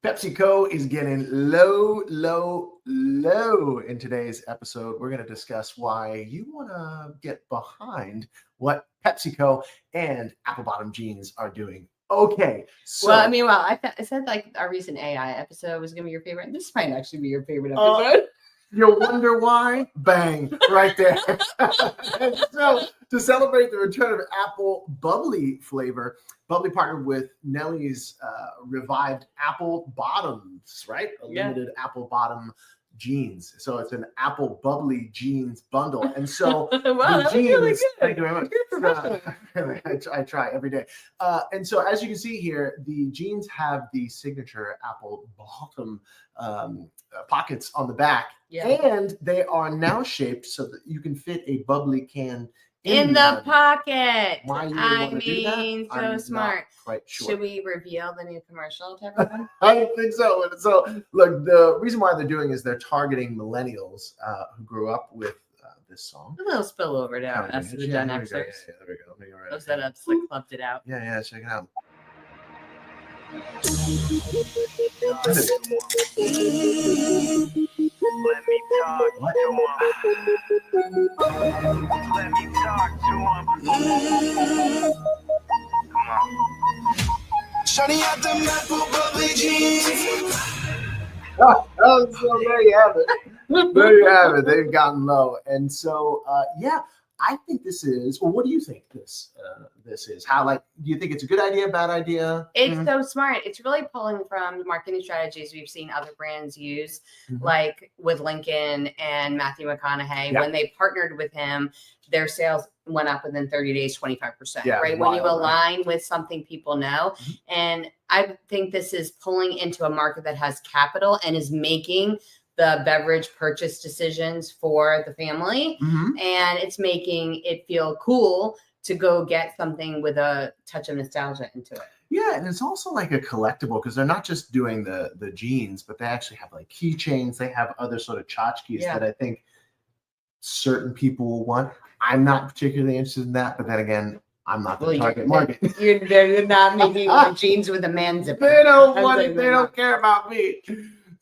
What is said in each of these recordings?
PepsiCo is getting low, low, low in today's episode. We're going to discuss why you want to get behind what PepsiCo and apple bottom jeans are doing. Okay. So, well, I said like our recent AI episode was going to be your favorite. This might actually be your favorite episode. You'll wonder why? Bang, right there. And so, to celebrate the return of apple bubbly flavor, Bubbly partnered with Nellie's revived apple bottoms, right? A limited apple bottom jeans. So it's an apple bubbly jeans bundle. And so wow, the jeans, really thank you very much. I try every day. And so as you can see here, the jeans have the signature apple bottom pockets on the back. Yeah. And they are now shaped so that you can fit a bubbly can in the pocket. Why you I want to do that? mean, so I'm smart. Not quite sure. Should we reveal the new commercial to everyone? I don't think so. So, look, the reason why they're doing is they're targeting millennials who grew up with this song. A little spillover down after the Gen Xers. Yeah, there we go. Those that have like clubbed it out. Yeah, check it out. Let me talk to him. Let me talk to him. Come on. Shawty out them apple bubbly jeans. So there you have it. There you have it. They've gotten low. And so, I think this is, well, what do you think this is? How, do you think it's a good idea, bad idea? It's so smart. It's really pulling from marketing strategies we've seen other brands use, like with Lincoln and Matthew McConaughey. Yeah. When they partnered with him, their sales went up within 30 days, 25%, right? When you align with something people know. And I think this is pulling into a market that has capital and is making the beverage purchase decisions for the family. And it's making it feel cool to go get something with a touch of nostalgia into it. Yeah, and it's also like a collectible because they're not just doing the jeans, but they actually have like keychains. They have other sort of tchotchkes that I think certain people will want. I'm not particularly interested in that, but then again, I'm not the target market. They're not making jeans with a man zipper. They don't care about me.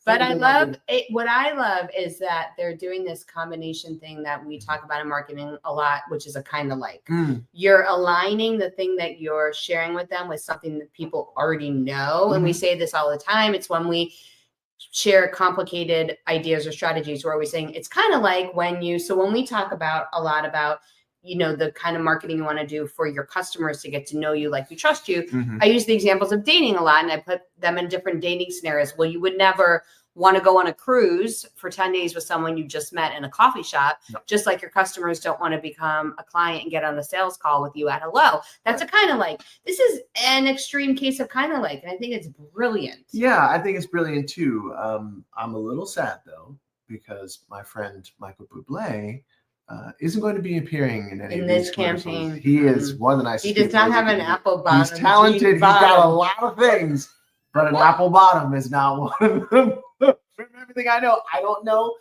But I love it. What I love is that they're doing this combination thing that we talk about in marketing a lot, which is a kind of like. You're aligning the thing that you're sharing with them with something that people already know. And we say this all the time. It's when we share complicated ideas or strategies where we're saying it's kind of like when we talk about a lot about, the kind of marketing you want to do for your customers to get to know you, like you trust you. I use the examples of dating a lot and I put them in different dating scenarios. Well, you would never want to go on a cruise for 10 days with someone you just met in a coffee shop, just like your customers don't want to become a client and get on a sales call with you at hello. That's a kind of like. This is an extreme case of kind of like, and I think it's brilliant. Yeah, I think it's brilliant too. I'm a little sad though, because my friend Michael Bublé isn't going to be appearing in any of this these campaign. He is one of the nicest. He does not have an apple bottom. He's talented. He's got a lot of things, but an apple bottom is not one of them. From everything I know, I don't know.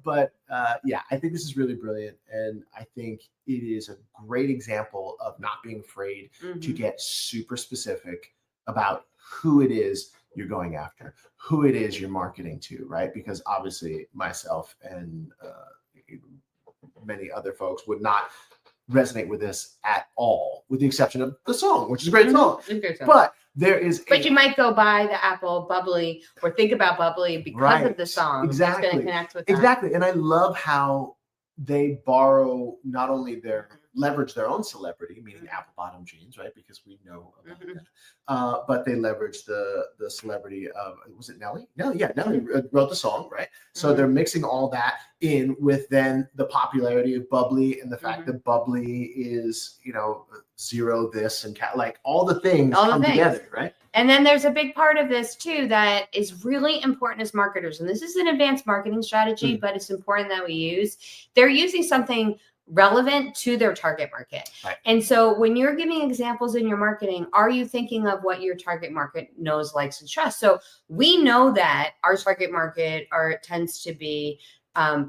But I think this is really brilliant. And I think it is a great example of not being afraid to get super specific about who it is you're going after, who it is you're marketing to, right? Because obviously myself and many other folks would not resonate with this at all, with the exception of the song, which is a great song. But there is you might go buy the apple bubbly or think about bubbly because of the song. Exactly. It's going to connect with that. Exactly. And I love how they borrow not only leverage their own celebrity, meaning apple bottom jeans, right? Because we know about that. But they leverage the celebrity of, was it Nelly? Nelly wrote the song, right? So they're mixing all that in with then the popularity of bubbly and the fact that bubbly is, zero this and like all the things come together, right? And then there's a big part of this too that is really important as marketers. And this is an advanced marketing strategy, but it's important that we use. They're using something relevant to their target market. Right. And so when you're giving examples in your marketing, are you thinking of what your target market knows, likes, and trusts? So we know that our target market tends to be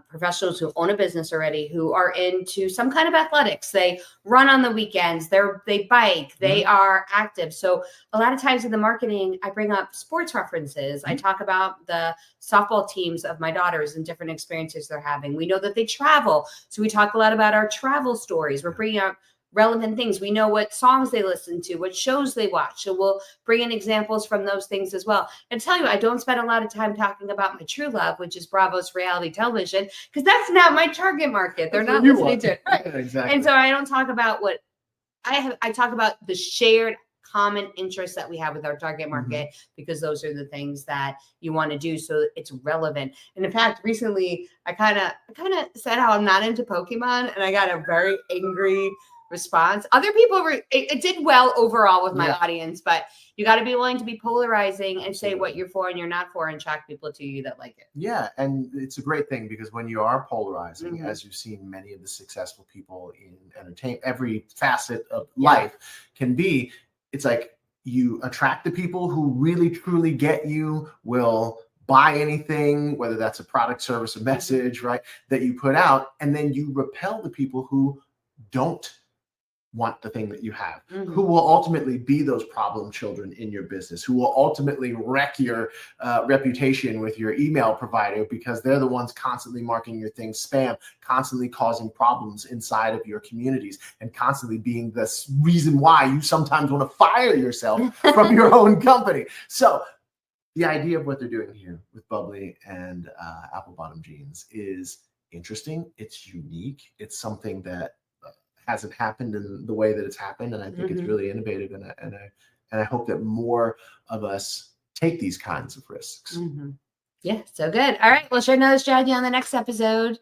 professionals who own a business already, who are into some kind of athletics. They run on the weekends, they bike, they are active. So a lot of times in the marketing, I bring up sports references. I talk about the softball teams of my daughters and different experiences they're having. We know that they travel. So we talk a lot about our travel stories. We're bringing up relevant things. We know what songs they listen to, what shows they watch. So we'll bring in examples from those things as well. And tell you, I don't spend a lot of time talking about my true love, which is Bravo's reality television, because that's not my target market. They're not listening to it. Right. Yeah, exactly. And so I don't talk about what I talk about the shared common interests that we have with our target market, because those are the things that you want to do so it's relevant. And in fact, recently I kind of said how I'm not into Pokemon, and I got a very angry response. Other people it did well overall with my audience, but you got to be willing to be polarizing and say what you're for and you're not for, and attract people to you that like it. Yeah, and it's a great thing, because when you are polarizing, as you've seen many of the successful people in entertainment, every facet of life can be, it's like you attract the people who really truly get you, will buy anything, whether that's a product, service, a message, right, that you put out, and then you repel the people who don't want the thing that you have, who will ultimately be those problem children in your business, who will ultimately wreck your reputation with your email provider, because they're the ones constantly marking your things spam, constantly causing problems inside of your communities, and constantly being the reason why you sometimes want to fire yourself from your own company. So the idea of what they're doing here with Bubbly and Apple Bottom Jeans is interesting. It's unique. It's something that hasn't happened in the way that it's happened, and I think it's really innovative, and I hope that more of us take these kinds of risks. Yeah, so good. All right, we'll share another strategy on the next episode.